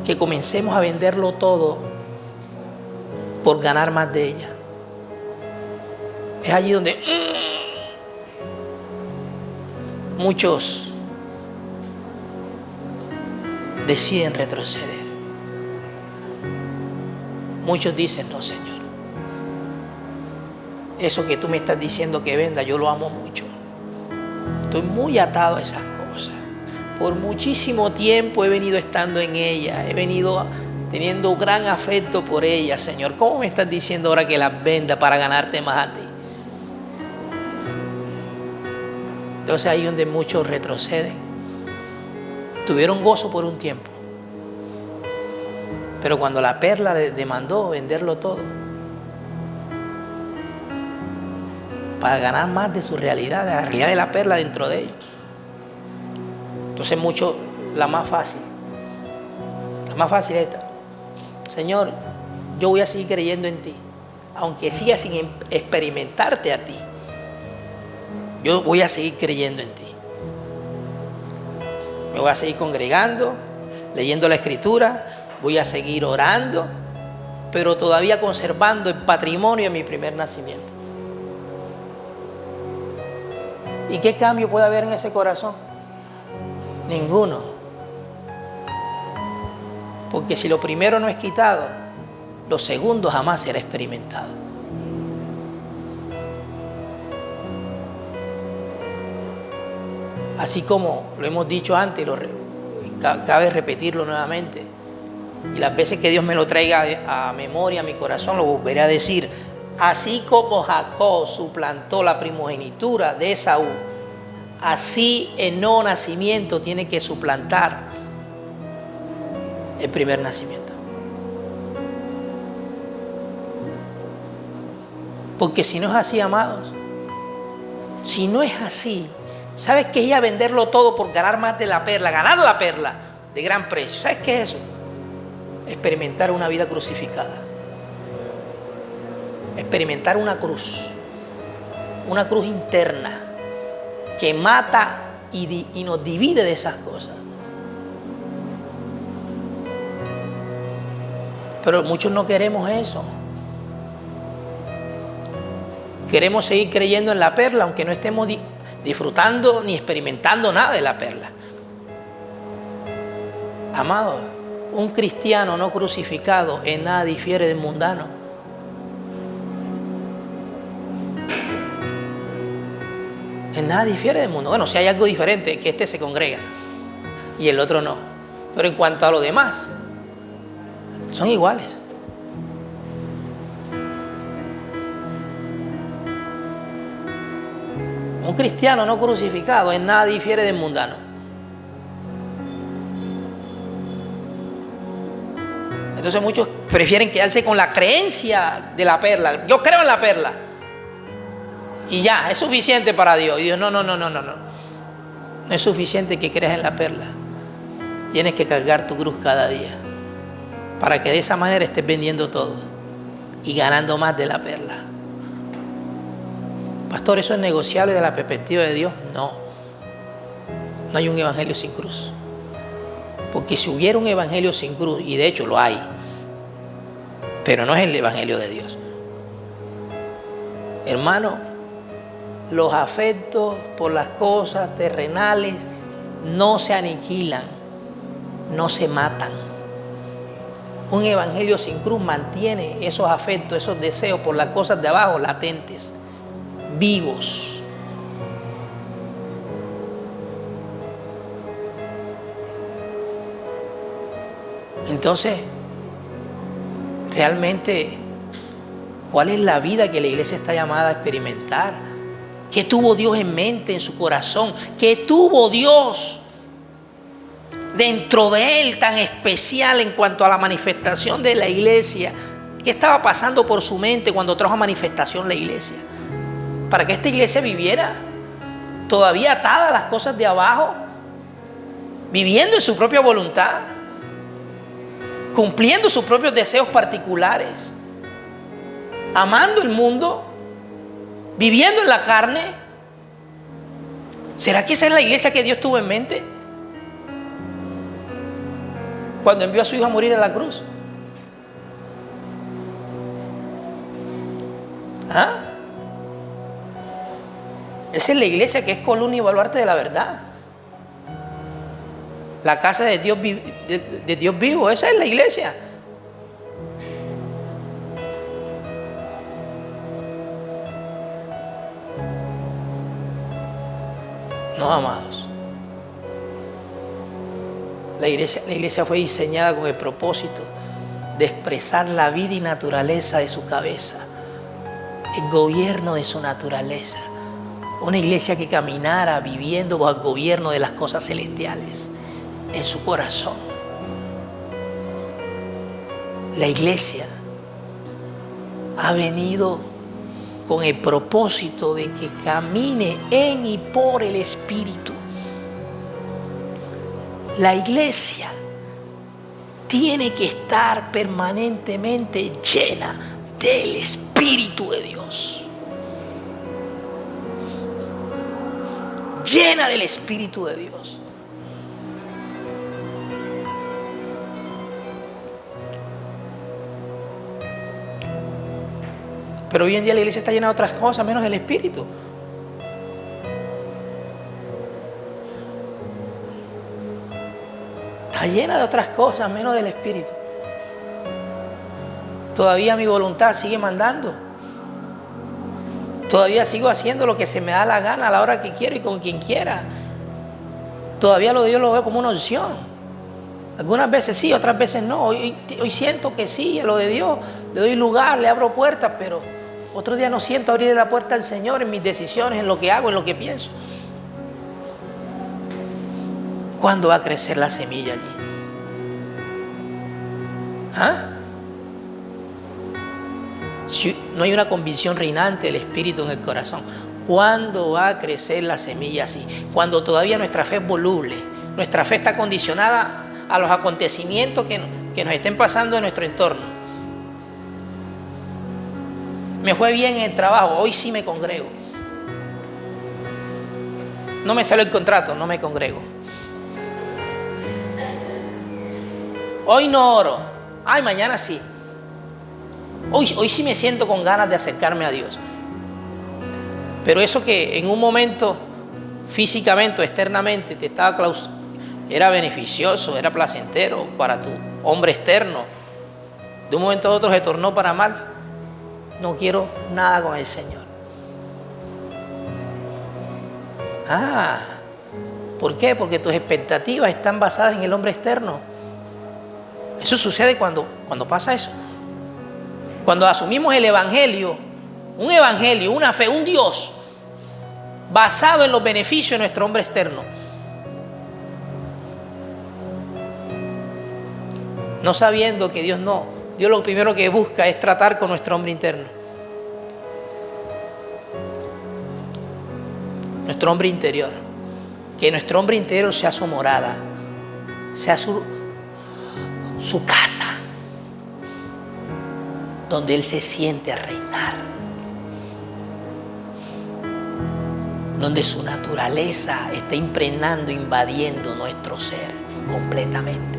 que comencemos a venderlo todo por ganar más de ella. Es allí donde muchos deciden retroceder. Muchos dicen, no, Señor, eso que tú me estás diciendo que venda, yo lo amo mucho. Estoy muy atado a esas cosas. Por muchísimo tiempo he venido estando en ellas, he venido teniendo gran afecto por ellas, Señor. ¿Cómo me estás diciendo ahora que las venda para ganarte más a ti? Entonces ahí es donde muchos retroceden. Tuvieron gozo por un tiempo, pero cuando la perla demandó venderlo todo para ganar más de su realidad, de la realidad de la perla dentro de ellos, entonces muchos, la más fácil es esta: Señor, yo voy a seguir creyendo en ti, aunque siga sin experimentarte a ti. Yo voy a seguir creyendo en ti. Me voy a seguir congregando, leyendo la Escritura, voy a seguir orando, pero todavía conservando el patrimonio de mi primer nacimiento. ¿Y qué cambio puede haber en ese corazón? Ninguno. Porque si lo primero no es quitado, lo segundo jamás será experimentado. Así como lo hemos dicho antes, cabe repetirlo nuevamente. Y las veces que Dios me lo traiga a memoria, a mi corazón, lo volveré a decir. Así como Jacob suplantó la primogenitura de Esaú, así el nuevo nacimiento tiene que suplantar el primer nacimiento. Porque si no es así, amados, si no es así, ¿sabes qué es venderlo todo por ganar más de la perla? Ganar la perla de gran precio. ¿Sabes qué es eso? Experimentar una vida crucificada. Experimentar una cruz interna que mata y nos divide de esas cosas. Pero muchos no queremos eso. Queremos seguir creyendo en la perla, aunque no estemos disfrutando ni experimentando nada de la perla. Amados, un cristiano no crucificado en nada difiere del mundano. En nada difiere del mundo. Bueno, si hay algo diferente, que se congrega. y el otro no. Pero en cuanto a lo demás, son iguales. Un cristiano no crucificado en nada difiere del mundano. Entonces muchos prefieren quedarse con la creencia de la perla. Yo creo en la perla. Y ya, es suficiente para Dios. Y Dios, no. No es suficiente que creas en la perla. Tienes que cargar tu cruz cada día. Para que de esa manera estés vendiendo todo. Y ganando más de la perla. Pastor, ¿eso es negociable de la perspectiva de Dios? No. No hay un evangelio sin cruz. Porque si hubiera un evangelio sin cruz, y de hecho lo hay, pero no es el evangelio de Dios. Hermano, los afectos por las cosas terrenales no se aniquilan, no se matan. Un evangelio sin cruz mantiene esos afectos, esos deseos por las cosas de abajo latentes, vivos. Entonces, realmente, ¿cuál es la vida que la iglesia está llamada a experimentar? ¿Qué tuvo Dios en mente, en su corazón? ¿Qué tuvo Dios dentro de él tan especial en cuanto a la manifestación de la iglesia? ¿Qué estaba pasando por su mente cuando trajo a manifestación la iglesia? Para que esta iglesia viviera todavía atada a las cosas de abajo, viviendo en su propia voluntad, cumpliendo sus propios deseos particulares, amando el mundo, viviendo en la carne. ¿Será que esa es la iglesia que Dios tuvo en mente cuando envió a su hijo a morir en la cruz? ¿Ah? Esa es la iglesia que es columna y baluarte de la verdad. La casa de Dios, de Dios vivo, esa es la iglesia. No, amados. La iglesia fue diseñada con el propósito de expresar la vida y naturaleza de su cabeza, el gobierno de su naturaleza. Una iglesia que caminara viviendo bajo el gobierno de las cosas celestiales en su corazón. La iglesia ha venido con el propósito de que camine en y por el Espíritu. La iglesia tiene que estar permanentemente llena del Espíritu de Dios. Llena del Espíritu de Dios. Pero hoy en día la iglesia está llena de otras cosas menos del Espíritu. Está llena de otras cosas menos del Espíritu. Todavía mi voluntad sigue mandando. Todavía sigo haciendo lo que se me da la gana a la hora que quiero y con quien quiera. Todavía lo de Dios lo veo como una opción. Algunas veces sí, otras veces no. Hoy siento que sí, a lo de Dios le doy lugar, le abro puertas, pero otro día no siento abrirle la puerta al Señor en mis decisiones, en lo que hago, en lo que pienso. ¿Cuándo va a crecer la semilla allí? ¿Ah? Si no hay una convicción reinante del Espíritu en el corazón, ¿cuándo va a crecer la semilla así? Cuando todavía nuestra fe es voluble, nuestra fe está condicionada a los acontecimientos que nos estén pasando en nuestro entorno. Me fue bien en el trabajo, hoy sí me congrego. No me salió el contrato, no me congrego. Hoy no oro, ay, mañana sí. Hoy sí me siento con ganas de acercarme a Dios. Pero eso que en un momento físicamente o externamente te estaba era beneficioso, era placentero para tu hombre externo, de un momento a otro se tornó para mal. No quiero nada con el Señor. ¿Por qué? Porque tus expectativas están basadas en el hombre externo. Eso sucede cuando pasa eso. Cuando asumimos el evangelio, un evangelio, una fe, un Dios basado en los beneficios de nuestro hombre externo. No sabiendo que Dios lo primero que busca es tratar con nuestro hombre interno. Nuestro hombre interior. Que nuestro hombre interior sea su morada, sea su casa, donde Él se siente a reinar, donde su naturaleza está impregnando, invadiendo nuestro ser completamente,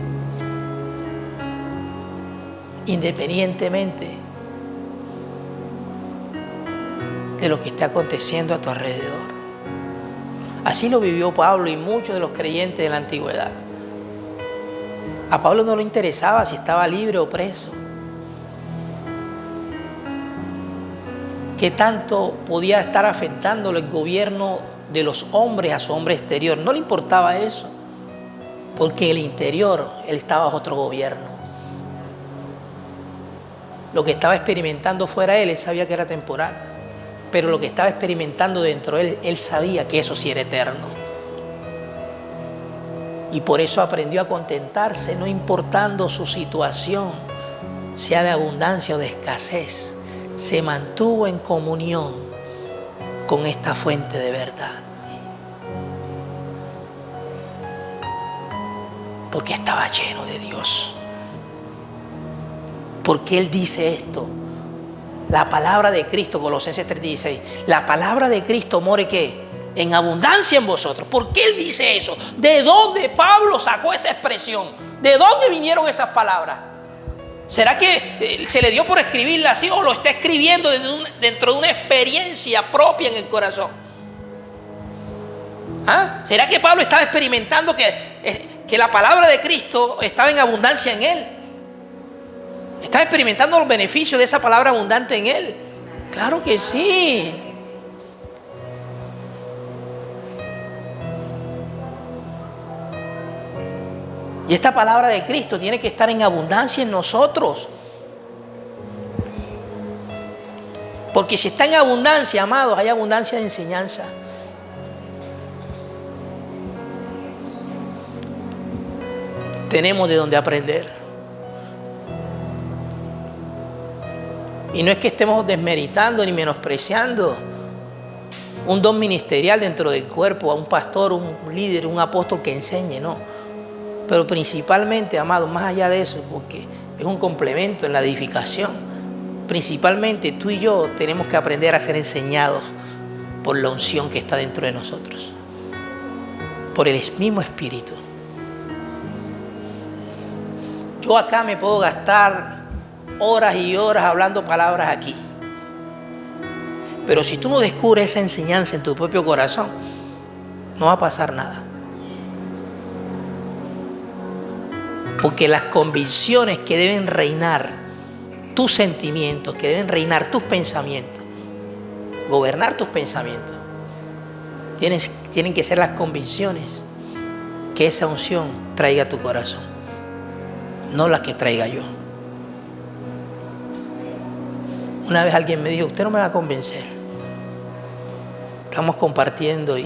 independientemente de lo que esté aconteciendo a tu alrededor. Así lo vivió Pablo y muchos de los creyentes de la antigüedad. A Pablo no le interesaba si estaba libre o preso. ¿Qué tanto podía estar afectándolo el gobierno de los hombres a su hombre exterior? No le importaba eso, porque en el interior él estaba bajo otro gobierno. Lo que estaba experimentando fuera él sabía que era temporal, pero lo que estaba experimentando dentro de él sabía que eso sí era eterno. Y por eso aprendió a contentarse, no importando su situación, sea de abundancia o de escasez. Se mantuvo en comunión con esta fuente de verdad. Porque estaba lleno de Dios. Porque Él dice esto. La palabra de Cristo, Colosenses 3:16, la palabra de Cristo more ¿qué? En abundancia en vosotros. ¿Por qué Él dice eso? ¿De dónde Pablo sacó esa expresión? ¿De dónde vinieron esas palabras? ¿Será que se le dio por escribirla así o lo está escribiendo dentro de una experiencia propia en el corazón? ¿Ah? ¿Será que Pablo estaba experimentando que la palabra de Cristo estaba en abundancia en él? ¿Estaba experimentando los beneficios de esa palabra abundante en él? Claro que sí. Y esta palabra de Cristo tiene que estar en abundancia en nosotros. Porque si está en abundancia, amados, hay abundancia de enseñanza. Tenemos de dónde aprender. Y no es que estemos desmeritando ni menospreciando un don ministerial dentro del cuerpo, a un pastor, un líder, un apóstol que enseñe, no. Pero principalmente, amados, más allá de eso, porque es un complemento en la edificación, principalmente tú y yo tenemos que aprender a ser enseñados por la unción que está dentro de nosotros, por el mismo Espíritu. Yo acá me puedo gastar horas y horas hablando palabras aquí, pero si tú no descubres esa enseñanza en tu propio corazón, no va a pasar nada. Porque las convicciones que deben reinar tus sentimientos, que deben reinar tus pensamientos, gobernar tus pensamientos, tienen que ser las convicciones que esa unción traiga a tu corazón, no las que traiga yo. Una vez alguien me dijo, usted no me va a convencer. Estamos compartiendo y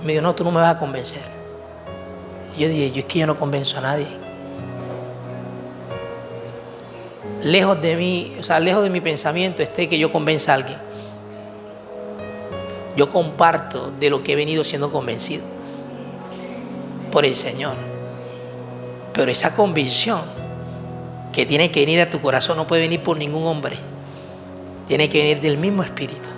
me dijo, no, tú no me vas a convencer. Y yo dije, es que yo no convenzo a nadie. Lejos de mí, lejos de mi pensamiento esté que yo convenza a alguien. Yo comparto de lo que he venido siendo convencido por el Señor. Pero esa convicción que tiene que venir a tu corazón no puede venir por ningún hombre. Tiene que venir del mismo Espíritu.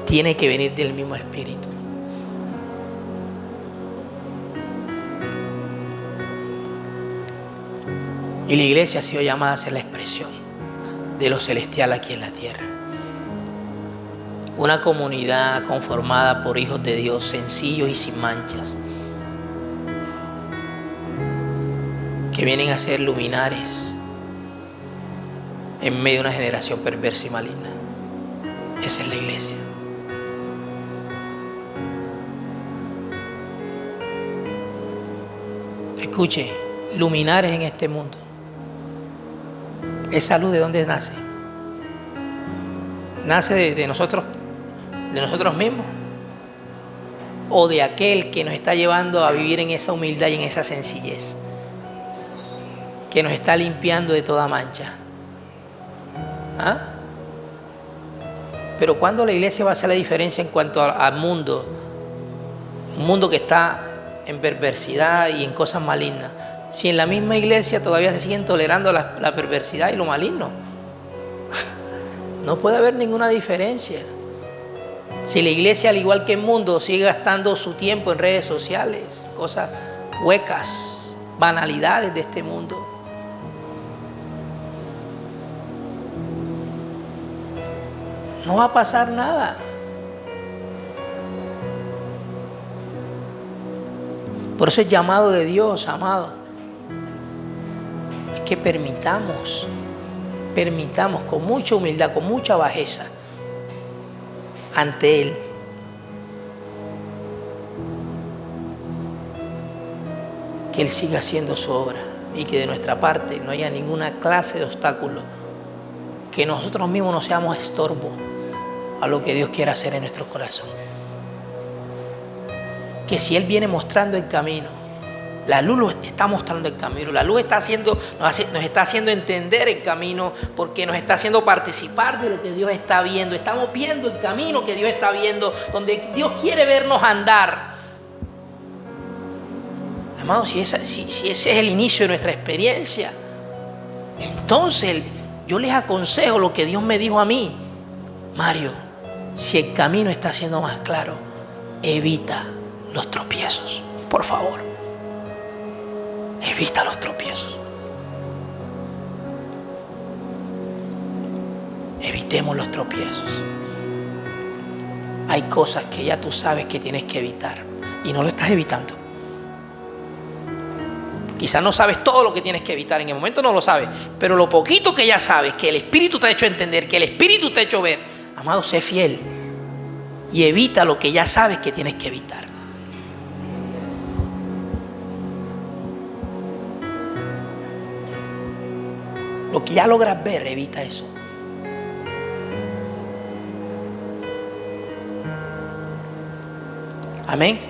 Tiene que venir del mismo Espíritu. Y la iglesia ha sido llamada a ser la expresión de lo celestial aquí en la tierra. Una comunidad conformada por hijos de Dios sencillos y sin manchas, que vienen a ser luminares en medio de una generación perversa y maligna. Esa es la iglesia. Escuche, luminares en este mundo. ¿Esa luz de dónde nace? ¿Nace de nosotros mismos? ¿O de aquel que nos está llevando a vivir en esa humildad y en esa sencillez? Que nos está limpiando de toda mancha. ¿Ah? Pero ¿cuándo la iglesia va a hacer la diferencia en cuanto al mundo? Un mundo que está en perversidad y en cosas malignas. Si en la misma iglesia todavía se siguen tolerando la perversidad y lo maligno. No puede haber ninguna diferencia. Si la iglesia, al igual que el mundo, sigue gastando su tiempo en redes sociales, cosas huecas, banalidades de este mundo. No va a pasar nada. Por eso es llamado de Dios, amado. Es que permitamos con mucha humildad, con mucha bajeza ante Él. Que Él siga haciendo su obra y que de nuestra parte no haya ninguna clase de obstáculo. Que nosotros mismos no seamos estorbo a lo que Dios quiere hacer en nuestro corazón. Que si Él viene mostrando el camino, la luz está mostrando el camino, la luz nos está haciendo entender el camino, porque nos está haciendo participar de lo que Dios está viendo. Estamos viendo el camino que Dios está viendo, donde Dios quiere vernos andar. Hermanos, si ese es el inicio de nuestra experiencia, entonces yo les aconsejo lo que Dios me dijo a mí. Mario, si el camino está siendo más claro, evita los tropiezos, por favor. Evita los tropiezos. Evitemos los tropiezos. Hay cosas que ya tú sabes que tienes que evitar y no lo estás evitando. Quizás no sabes todo lo que tienes que evitar, en el momento no lo sabes, pero lo poquito que ya sabes, que el Espíritu te ha hecho entender, que el Espíritu te ha hecho ver, amado, sé fiel y evita lo que ya sabes que tienes que evitar. Lo que ya logras ver, evita eso. Amén.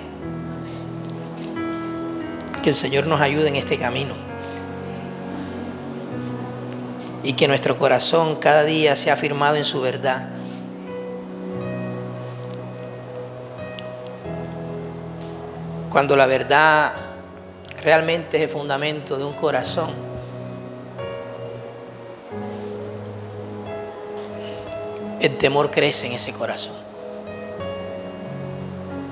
Que el Señor nos ayude en este camino. Y que nuestro corazón cada día sea afirmado en su verdad. Cuando la verdad realmente es el fundamento de un corazón, el temor crece en ese corazón.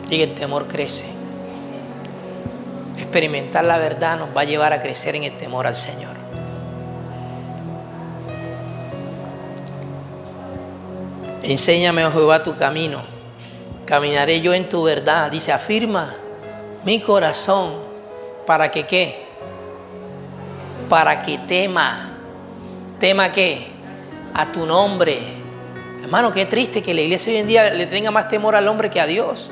Diga, el temor crece. Experimentar la verdad nos va a llevar a crecer en el temor al Señor. Enséñame, oh Jehová, tu camino. Caminaré yo en tu verdad. Dice, afirma mi corazón. ¿Para que qué? Para que tema. ¿Tema qué? A tu nombre. Hermano, qué triste que la iglesia hoy en día le tenga más temor al hombre que a Dios.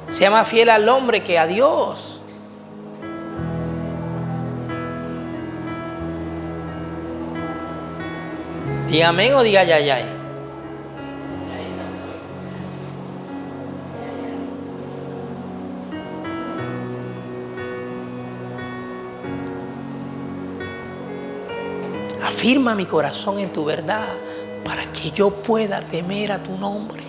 Sea más fiel al hombre que a Dios. Diga amén o diga ay, ay. Afirma mi corazón en tu verdad para que yo pueda temer a tu nombre.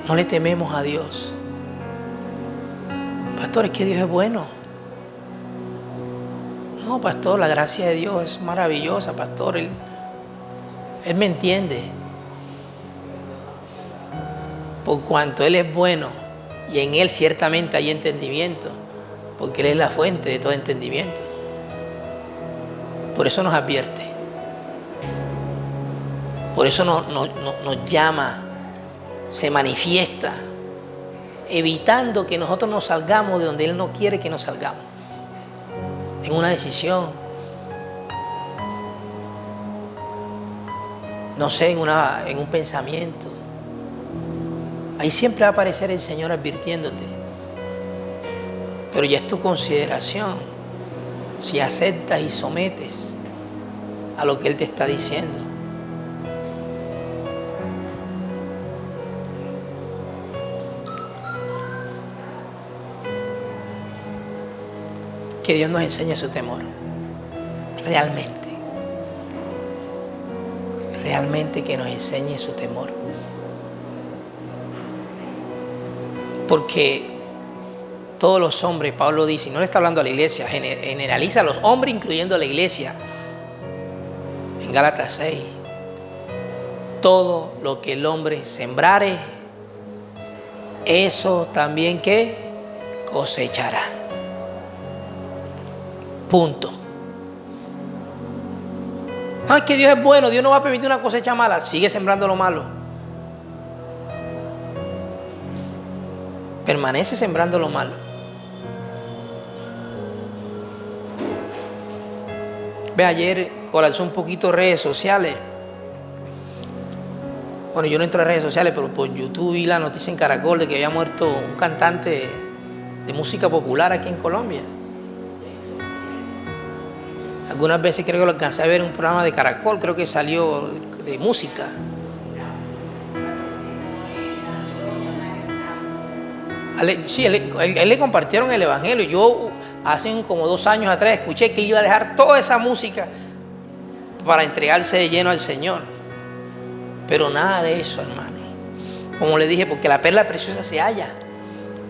No le tememos a Dios. Pastor, es que Dios es bueno. No, pastor, la gracia de Dios es maravillosa, pastor. Él me entiende. Por cuanto Él es bueno y en Él ciertamente hay entendimiento, porque Él es la fuente de todo entendimiento. Por eso nos advierte. Por eso nos llama, se manifiesta, evitando que nosotros nos salgamos de donde Él no quiere que nos salgamos. En una decisión, no sé, en un pensamiento. Ahí siempre va a aparecer el Señor advirtiéndote. Pero ya es tu consideración si aceptas y sometes a lo que Él te está diciendo. Que Dios nos enseñe su temor. Realmente. Realmente que nos enseñe su temor. Porque todos los hombres, Pablo dice, y no le está hablando a la iglesia, generaliza a los hombres incluyendo a la iglesia. En Gálatas 6, todo lo que el hombre sembrare, eso también que cosechará. Punto. No, es que Dios es bueno, Dios no va a permitir una cosecha mala. Sigue sembrando lo malo. Permanece sembrando lo malo. Ve, ayer colapsó un poquito redes sociales. Bueno, yo no entro a redes sociales, pero por YouTube vi la noticia en Caracol de que había muerto un cantante de música popular aquí en Colombia. Algunas veces creo que lo alcancé a ver en un programa de Caracol, creo que salió de música. Sí, él le compartieron el evangelio. Yo hace como 2 años atrás escuché que él iba a dejar toda esa música para entregarse de lleno al Señor. Pero nada de eso, hermano. Como le dije, porque la perla preciosa se halla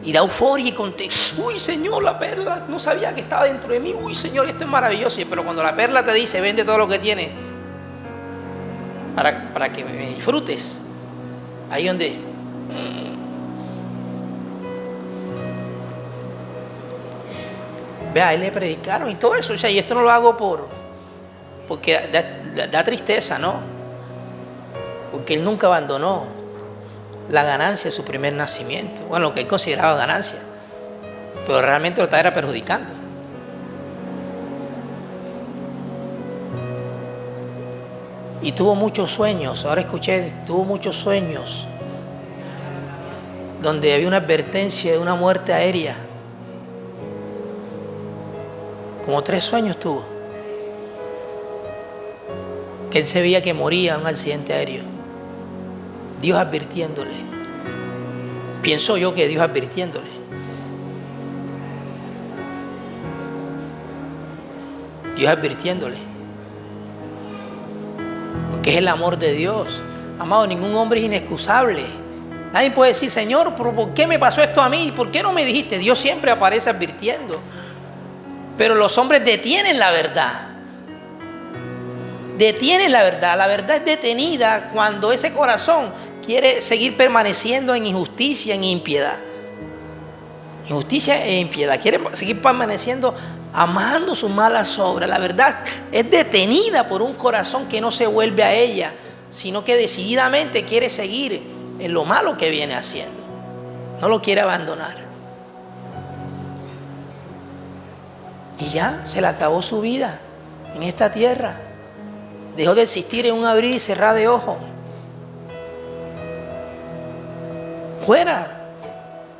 y da euforia y contento. Uy, Señor, la perla, no sabía que estaba dentro de mí. Uy, Señor, esto es maravilloso. Pero cuando la perla te dice, vende todo lo que tienes para que me disfrutes, ahí donde... Vea, a él le predicaron y todo eso. O sea, y esto no lo hago porque da tristeza, ¿no? Porque él nunca abandonó la ganancia de su primer nacimiento. Bueno, lo que él consideraba ganancia. Pero realmente lo estaba perjudicando. Y tuvo muchos sueños. Ahora escuché, tuvo muchos sueños donde había una advertencia de una muerte aérea. Como 3 sueños tuvo. Que él se veía que moría en un accidente aéreo. Dios advirtiéndole. Pienso yo que Dios advirtiéndole. Dios advirtiéndole. Porque es el amor de Dios. Amado, ningún hombre es inexcusable. Nadie puede decir, Señor, ¿por qué me pasó esto a mí? ¿Por qué no me dijiste? Dios siempre aparece advirtiendo. Pero los hombres detienen la verdad. Detienen la verdad. La verdad es detenida cuando ese corazón quiere seguir permaneciendo en injusticia, en impiedad. Injusticia e impiedad. Quiere seguir permaneciendo amando sus malas obras. La verdad es detenida por un corazón que no se vuelve a ella, sino que decididamente quiere seguir en lo malo que viene haciendo. No lo quiere abandonar. Y ya se le acabó su vida en esta tierra. Dejó de existir en un abrir y cerrar de ojos. Fuera.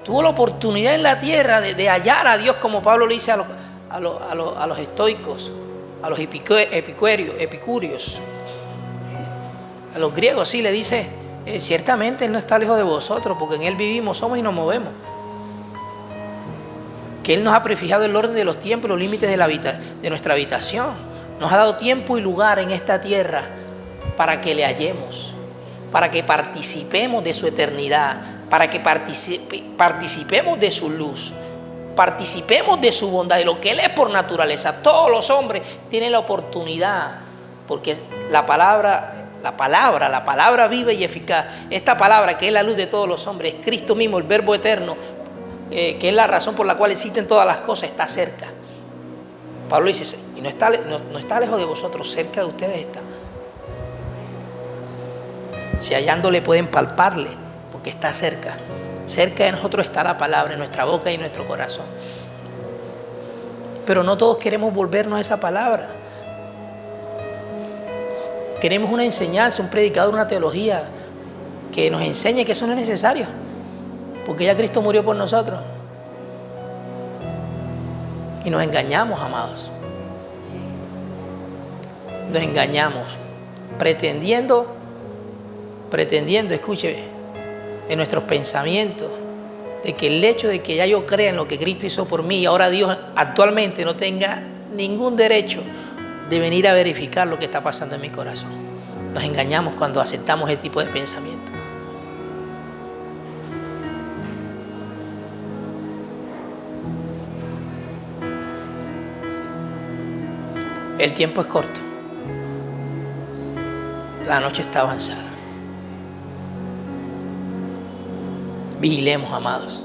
Tuvo la oportunidad en la tierra de hallar a Dios, como Pablo le dice a los estoicos, a los epicúreos. A los griegos sí le dice, ciertamente Él no está lejos de vosotros, porque en Él vivimos, somos y nos movemos. Que Él nos ha prefijado el orden de los tiempos, los límites de nuestra habitación. Nos ha dado tiempo y lugar en esta tierra para que le hallemos, para que participemos de su eternidad, para que participemos de su luz, participemos de su bondad, de lo que Él es por naturaleza. Todos los hombres tienen la oportunidad, porque la palabra viva y eficaz, esta palabra que es la luz de todos los hombres, es Cristo mismo, el Verbo eterno, que es la razón por la cual existen todas las cosas, está cerca. Pablo dice, y no está lejos de vosotros, cerca de ustedes está. Si hallándole pueden palparle, porque está cerca. Cerca de nosotros está la palabra, en nuestra boca y en nuestro corazón. Pero no todos queremos volvernos a esa palabra. Queremos una enseñanza, un predicador, una teología que nos enseñe que eso no es necesario, porque ya Cristo murió por nosotros. Y nos engañamos, amados. Nos engañamos, pretendiendo, escuche, en nuestros pensamientos, de que el hecho de que ya yo crea en lo que Cristo hizo por mí y ahora Dios actualmente no tenga ningún derecho de venir a verificar lo que está pasando en mi corazón. Nos engañamos cuando aceptamos ese tipo de pensamiento. El tiempo es corto. La noche está avanzada. Vigilemos, amados.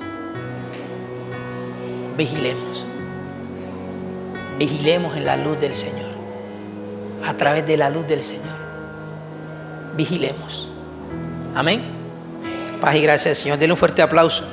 Vigilemos. Vigilemos en la luz del Señor. A través de la luz del Señor. Vigilemos. Amén. Paz y gracia al Señor. Denle un fuerte aplauso.